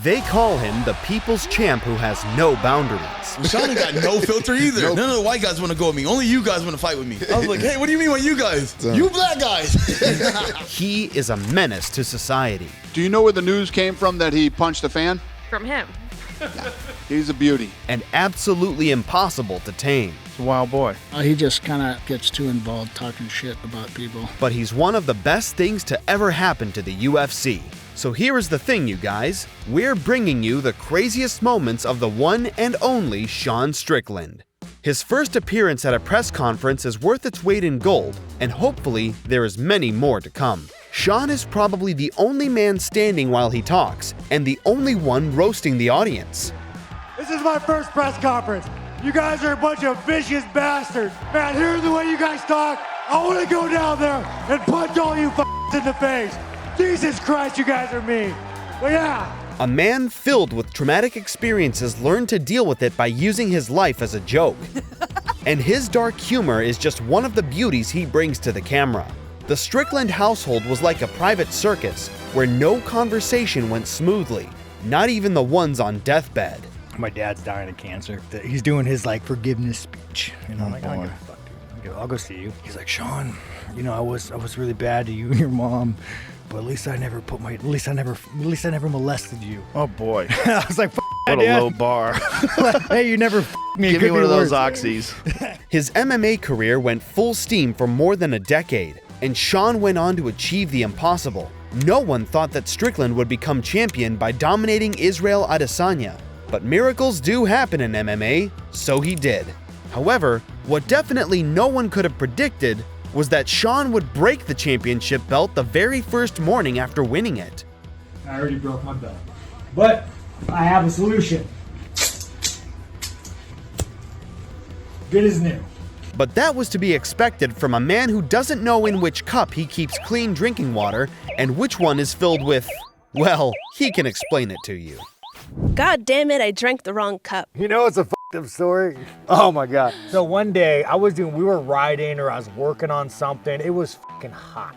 They call him the people's champ who has no boundaries. Sean ain't got no filter either. Nope. None of the white guys want to go with me. Only you guys want to fight with me. I was like, hey, what do you mean by you guys? You black guys. He is a menace to society. Do you know where the news came from that he punched a fan? From him. Yeah, he's a beauty. And absolutely impossible to tame. He's a wild boy. He just kind of gets too involved talking shit about people. But he's one of the best things to ever happen to the UFC. So here is the thing, you guys. We're bringing you the craziest moments of the one and only Sean Strickland. His first appearance at a press conference is worth its weight in gold, and hopefully there is many more to come. Sean is probably the only man standing while he talks, and the only one roasting the audience. This is my first press conference. You guys are a bunch of vicious bastards. Man, here's the way you guys talk. I want to go down there and punch all you in the face. Jesus Christ, you guys are mean. But yeah. A man filled with traumatic experiences learned to deal with it by using his life as a joke. And his dark humor is just one of the beauties he brings to the camera. The Strickland household was like a private circus where no conversation went smoothly, not even the ones on deathbed. My dad's dying of cancer. He's doing his forgiveness speech, and I'm like, I don't give a fuck, dude. I'll go see you. He's like, Sean, I was really bad to you and your mom, but at least I never molested you. Oh boy. I was like, what a low bar. Hey, you never me. Give me one of those oxys. His MMA career went full steam for more than a decade, and Sean went on to achieve the impossible. No one thought that Strickland would become champion by dominating Israel Adesanya. But miracles do happen in MMA, so he did. However, what definitely no one could have predicted was that Sean would break the championship belt the very first morning after winning it. I already broke my belt. But I have a solution. Good as new. But that was to be expected from a man who doesn't know in which cup he keeps clean drinking water and which one is filled with, well, he can explain it to you. God damn it, I drank the wrong cup. It's a fucked up story. Oh my God. So one day we were riding or I was working on something. It was fucking hot.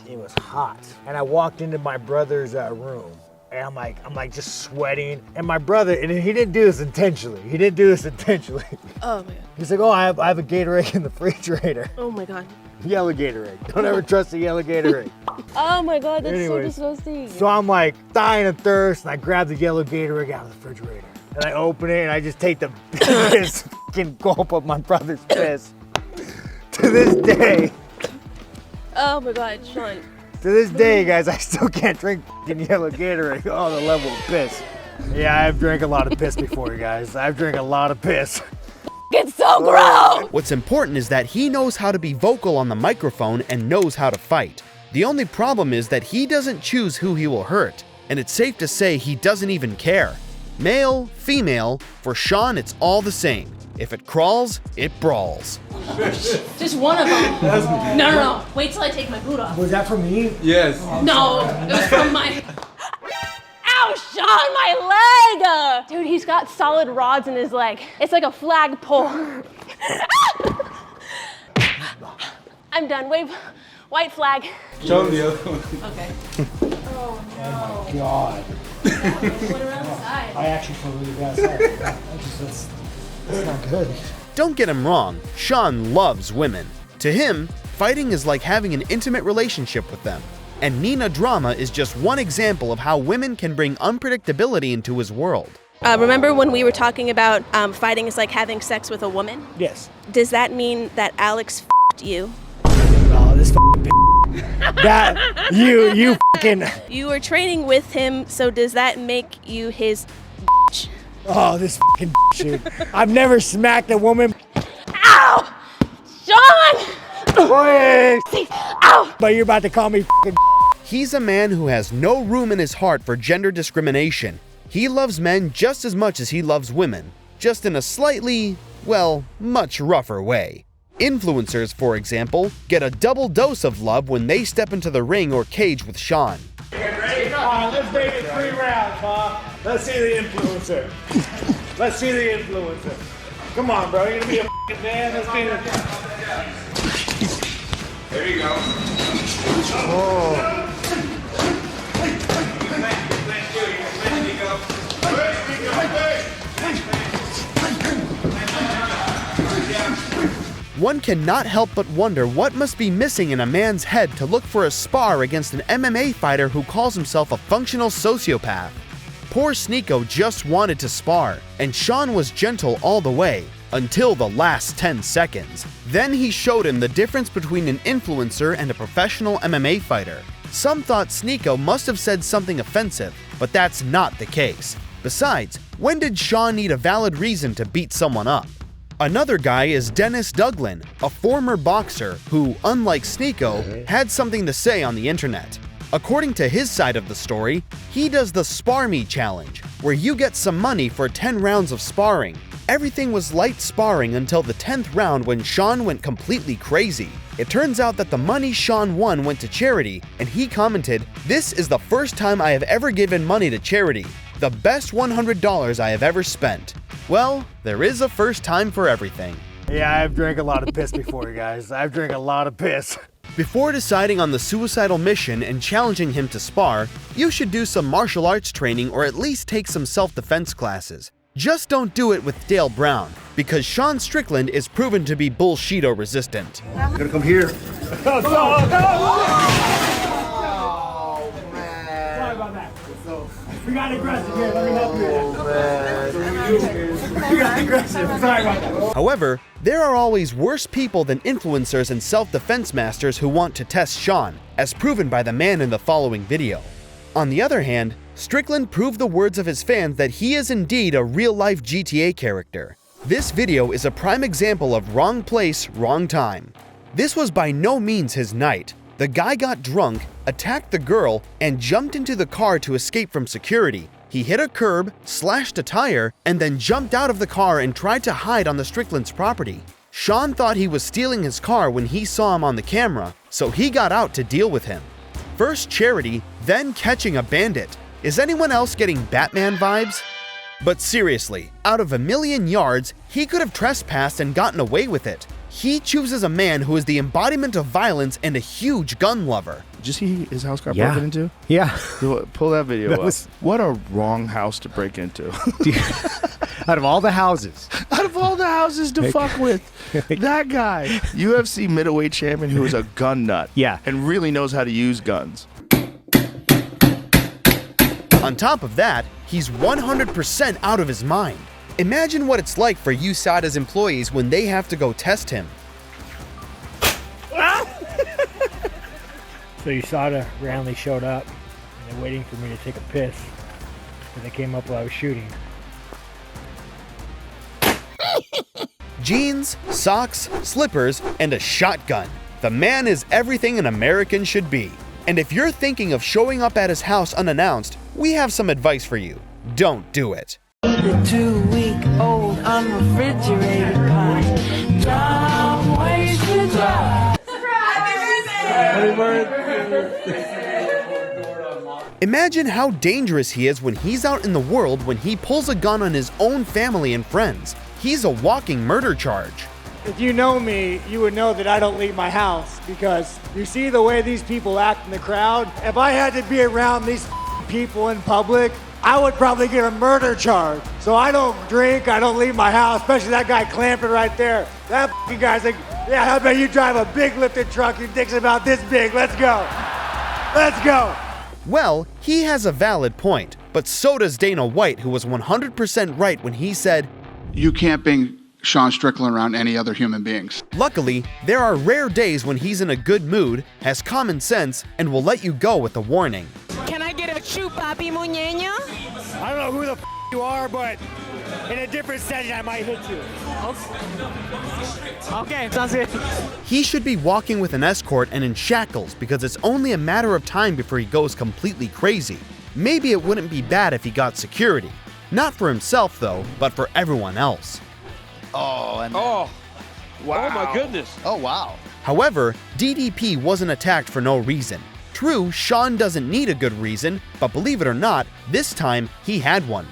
It was hot. And I walked into my brother's room. And I'm like just sweating. And my brother, and he didn't do this intentionally. Oh my God. He's like, oh, I have a Gatorade in the refrigerator. Oh my God. Yellow Gatorade. Don't ever trust a yellow Gatorade. Oh my God, that's Anyways, so disgusting. So I'm like dying of thirst, and I grab the yellow Gatorade out of the refrigerator. And I open it, and I just take the biggest fucking gulp of my brother's piss. To this day. Oh my God, Sean. To this day, guys, I still can't drink fucking yellow Gatorade. Oh, the level of piss. Yeah, I've drank a lot of piss before, you guys. I've drank a lot of piss. It's so gross! What's important is that he knows how to be vocal on the microphone and knows how to fight. The only problem is that he doesn't choose who he will hurt, and it's safe to say he doesn't even care. Male, female, for Sean it's all the same. If it crawls, it brawls. Just one of them. No. Wait till I take my boot off. Was that for me? Yes. No, it was from my... Ow, Sean, my leg! Dude, he's got solid rods in his leg. It's like a flagpole. I'm done. Wave. White flag. Show him the other one. Okay. Oh my God. What around the side? I actually feel really bad. That's not good. Don't get him wrong, Sean loves women. To him, fighting is like having an intimate relationship with them. And Nina Drama is just one example of how women can bring unpredictability into his world. Remember when we were talking about fighting is like having sex with a woman? Yes. Does that mean that Alex f***ed you? Oh, this fucking bitch. That, you fucking... You were training with him, so does that make you his bitch? Oh, this fucking dude. I've never smacked a woman. Ow! Sean! Boy! Ow! But you're about to call me fucking... He's a man who has no room in his heart for gender discrimination. He loves men just as much as he loves women, just in a slightly, well, much rougher way. Influencers, for example, get a double dose of love when they step into the ring or cage with Sean. Get ready? Come on, let's make it 3 rounds, Ma. Let's see the influencer. Let's see the influencer. Come on, bro. You're gonna be a f***ing man. Let's see it. There you go. Oh. Thank you. One cannot help but wonder what must be missing in a man's head to look for a spar against an MMA fighter who calls himself a functional sociopath. Poor Sneako just wanted to spar, and Sean was gentle all the way, until the last 10 seconds. Then he showed him the difference between an influencer and a professional MMA fighter. Some thought Sneako must have said something offensive, but that's not the case. Besides, when did Sean need a valid reason to beat someone up? Another guy is Dennis Douglin, a former boxer who, unlike Sneako, had something to say on the internet. According to his side of the story, he does the Spar Me Challenge, where you get some money for 10 rounds of sparring. Everything was light sparring until the 10th round when Sean went completely crazy. It turns out that the money Sean won went to charity, and he commented, "This is the first time I have ever given money to charity. The best $100 I have ever spent." Well, there is a first time for everything. Yeah, I've drank a lot of piss before, guys. I've drank a lot of piss. Before deciding on the suicidal mission and challenging him to spar, you should do some martial arts training or at least take some self-defense classes. Just don't do it with Dale Brown, because Sean Strickland is proven to be bullshido resistant. I'm gonna come here. Oh, Sorry about that. We got aggressive here. Let me help you. We got aggressive. Sorry about that. However, there are always worse people than influencers and self-defense masters who want to test Sean, as proven by the man in the following video. On the other hand, Strickland proved the words of his fans that he is indeed a real-life GTA character. This video is a prime example of wrong place, wrong time. This was by no means his night. The guy got drunk, attacked the girl, and jumped into the car to escape from security. He hit a curb, slashed a tire, and then jumped out of the car and tried to hide on the Strickland's property. Sean thought he was stealing his car when he saw him on the camera, so he got out to deal with him. First charity, then catching a bandit. Is anyone else getting Batman vibes? But seriously, out of 1,000,000 yards, he could have trespassed and gotten away with it. He chooses a man who is the embodiment of violence and a huge gun lover. Did you see his house got Yeah. broken into? Yeah. Pull that video That up. was- What a wrong house to break into. Out of all the houses. Out of all the houses to fuck with, that guy, UFC middleweight champion who is a gun nut. Yeah. And really knows how to use guns. On top of that, he's 100% out of his mind. Imagine what it's like for USADA's employees when they have to go test him. So USADA randomly showed up, and they're waiting for me to take a piss. And they came up while I was shooting. Jeans, socks, slippers, and a shotgun. The man is everything an American should be. And if you're thinking of showing up at his house unannounced, we have some advice for you. Don't do it. The 2-week-old unrefrigerated pie. Dumb ways to die. Imagine how dangerous he is when he's out in the world when he pulls a gun on his own family and friends. He's a walking murder charge. If you know me, you would know that I don't leave my house because you see the way these people act in the crowd. If I had to be around these people in public, I would probably get a murder charge. So I don't drink, I don't leave my house, especially that guy clamping right there. That guy's like, yeah, I bet you drive a big lifted truck, your dick's about this big, let's go. Let's go. Well, he has a valid point, but so does Dana White, who was 100% right when he said, You can't bring Sean Strickland around any other human beings. luckily, there are rare days when he's in a good mood, has common sense, and will let you go with a warning. Can I get a shoe, papi muñeño? I don't know who the you are, but in a different setting, I might hit you. Okay, sounds good. He should be walking with an escort and in shackles because it's only a matter of time before he goes completely crazy. Maybe it wouldn't be bad if he got security. Not for himself though, but for everyone else. Wow. Oh my goodness. Oh, wow. However, DDP wasn't attacked for no reason. True, Sean doesn't need a good reason, but believe it or not, this time he had one.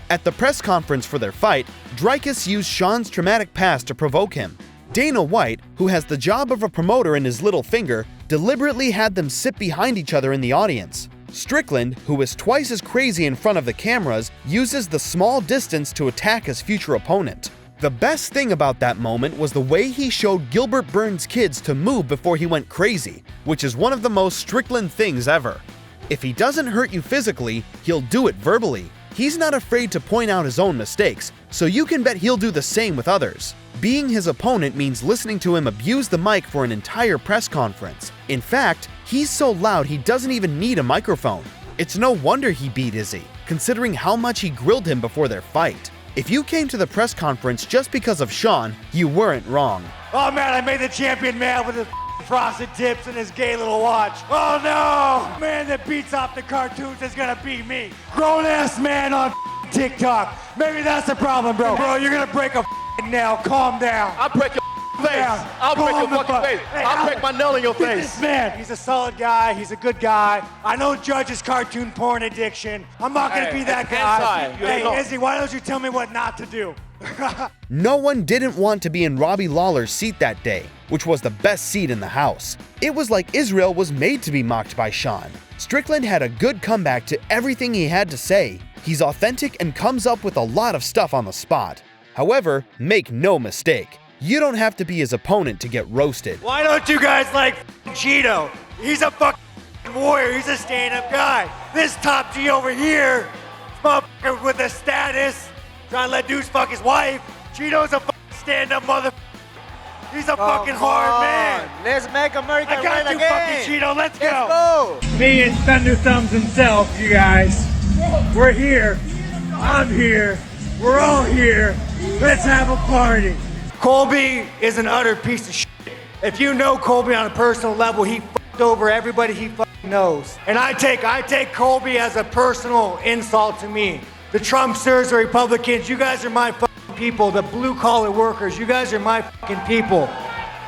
At the press conference for their fight, Dreykus used Sean's traumatic past to provoke him. Dana White, who has the job of a promoter in his little finger, deliberately had them sit behind each other in the audience. Strickland, who is twice as crazy in front of the cameras, uses the small distance to attack his future opponent. The best thing about that moment was the way he showed Gilbert Burns' kids to move before he went crazy, which is one of the most Strickland things ever. If he doesn't hurt you physically, he'll do it verbally. He's not afraid to point out his own mistakes, so you can bet he'll do the same with others. Being his opponent means listening to him abuse the mic for an entire press conference. In fact, he's so loud he doesn't even need a microphone. It's no wonder he beat Izzy, considering how much he grilled him before their fight. If you came to the press conference just because of Sean, you weren't wrong. Oh man, I made the champion man with his frosted tips and his gay little watch. Oh no! Man that beats off the cartoons is gonna beat me. Grown-ass man on TikTok. Maybe that's the problem, bro. Bro, you're gonna break a nail. Calm down. I'll break your face. I'll break your fucking face. Hey, I'll break my nail in your Get face. this man. He's a solid guy. He's a good guy. I know Judge's cartoon porn addiction. I'm not gonna be that guy. Hey, Izzy, why don't you tell me what not to do? No one didn't want to be in Robbie Lawler's seat that day, which was the best seat in the house. It was like Israel was made to be mocked by Sean. Strickland had a good comeback to everything he had to say. He's authentic and comes up with a lot of stuff on the spot. However, make no mistake, you don't have to be his opponent to get roasted. Why don't you guys like Cheeto? He's a fucking warrior. He's a stand-up guy. This top G over here, motherfucker with a status, trying to let dudes fuck his wife. Cheeto's a fucking stand-up motherfucker. He's a fucking hard man. Let's make America I got great you, again. fucking Cheeto. Let's go. Let's go. Me and Thunder Thumbs himself, you guys. We're here. I'm here. We're all here. Let's have a party. Colby is an utter piece of shit. If you know Colby on a personal level, he fucked over everybody he fucking knows. And I take Colby as a personal insult to me. The Trumpsters, the Republicans, you guys are my fucking people. The blue collar workers, you guys are my fucking people.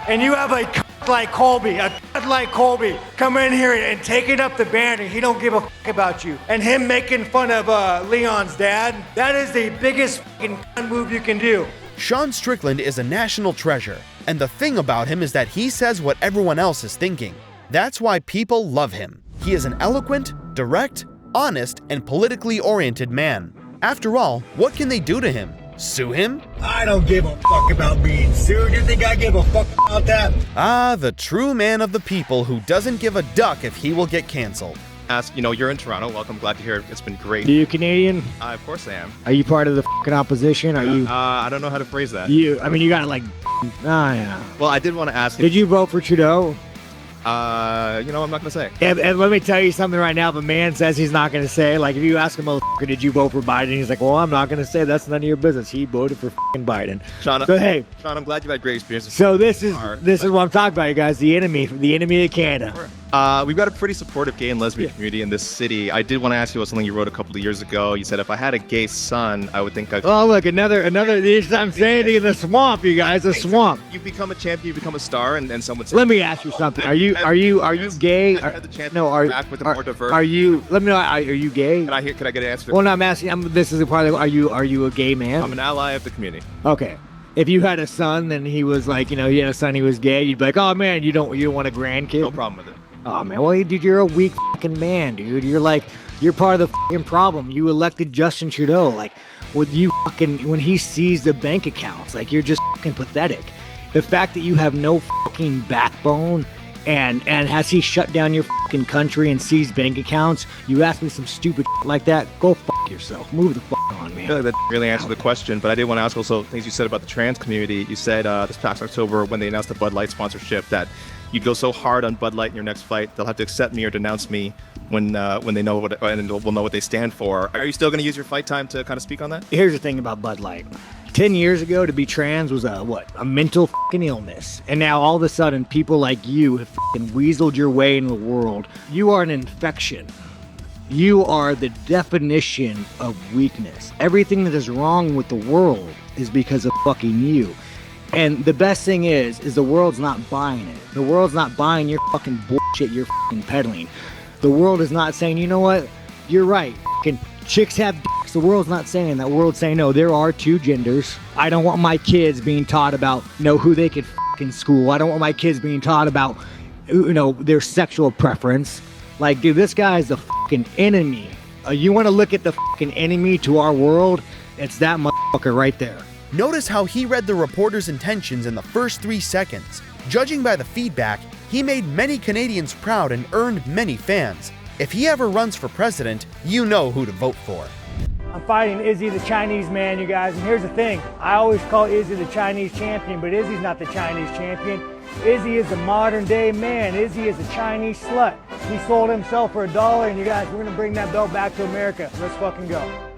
And you have a cunt like Colby, come in here and taking up the banner. He don't give a fuck about you. And him making fun of Leon's dad, that is the biggest fucking cunt move you can do. Sean Strickland is a national treasure, and the thing about him is that he says what everyone else is thinking. That's why people love him. He is an eloquent, direct, honest, and politically oriented man. After all, what can they do to him? Sue him? I don't give a fuck about being sued. You think I give a fuck about that? Ah, the true man of the people who doesn't give a duck if he will get canceled. You're in Toronto. Welcome. Glad to hear it. It's been great. Are you Canadian? Of course I am. Are you part of the fucking opposition? Are you? I don't know how to phrase that. You got like, yeah. Well, I did want to ask. Did you vote for Trudeau? I'm not gonna say. And let me tell you something right now. If a man says he's not gonna say, like, if you ask him, motherfucker, did you vote for Biden? He's like, well, I'm not gonna say. That's none of your business. He voted for fucking Biden. Sean, so hey, Sean, I'm glad you've had great experiences. So this is what I'm talking about, you guys. The enemy of Canada. We've got a pretty supportive gay and lesbian community in this city. I did want to ask you about something you wrote a couple of years ago. You said if I had a gay son, I would think I'd... Oh, look, another. I'm saying in the swamp, you guys, the swamp. You become a champion, you become a star, and someone says... Let me ask you something. Are you gay? I had the chance to interact with a more diverse... Are you? Let me know. Are you gay? Can I get an answer? Well, no, I'm asking. This is a part of. Are you a gay man? I'm an ally of the community. Okay. If you had a son, then he was like, he had a son, he was gay, you'd be like, oh man, you don't want a grandkid? No problem with it. Oh man, well dude, you're a weak fucking man, dude. You're part of the fucking problem. You elected Justin Trudeau, like, when he seized the bank accounts, like, you're just fucking pathetic. The fact that you have no fucking backbone and has he shut down your fucking country and seized bank accounts, you ask me some stupid shit like that, go fuck yourself. Move the fuck on, man. I feel like that really answered the question, but I did want to ask also things you said about the trans community. You said this past October when they announced the Bud Light sponsorship that you'd go so hard on Bud Light in your next fight, they'll have to accept me or denounce me when they know what, and will know what they stand for. Are you still going to use your fight time to kind of speak on that? Here's the thing about Bud Light. 10 years ago, to be trans was a mental fucking illness. And now all of a sudden, people like you have fucking weaseled your way into the world. You are an infection. You are the definition of weakness. Everything that is wrong with the world is because of fucking you. And the best thing is the world's not buying it. The world's not buying your fucking bullshit you're fucking peddling. The world is not saying, you know what? You're right. Fucking chicks have dicks. The world's not saying that. The world's saying, no, there are two genders. I don't want my kids being taught about, who they could fucking school. I don't want my kids being taught about, their sexual preference. Like, dude, this guy is the fucking enemy. You want to look at the fucking enemy to our world? It's that motherfucker right there. Notice how he read the reporter's intentions in the first 3 seconds. Judging by the feedback, he made many Canadians proud and earned many fans. If he ever runs for president, you know who to vote for. I'm fighting Izzy the Chinese man, you guys, and here's the thing. I always call Izzy the Chinese champion, but Izzy's not the Chinese champion. Izzy is a modern day man. Izzy is a Chinese slut. He sold himself for $1, and you guys, we're gonna bring that belt back to America. Let's fucking go.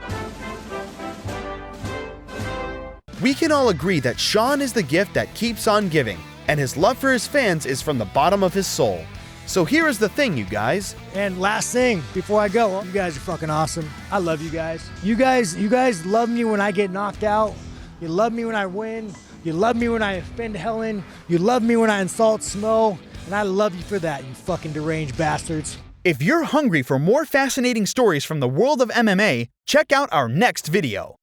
We can all agree that Sean is the gift that keeps on giving, and his love for his fans is from the bottom of his soul. So here is the thing, you guys. And last thing, before I go, you guys are fucking awesome. I love you guys. You guys love me when I get knocked out. You love me when I win. You love me when I offend Helen. You love me when I insult Smo. And I love you for that, you fucking deranged bastards. If you're hungry for more fascinating stories from the world of MMA, check out our next video.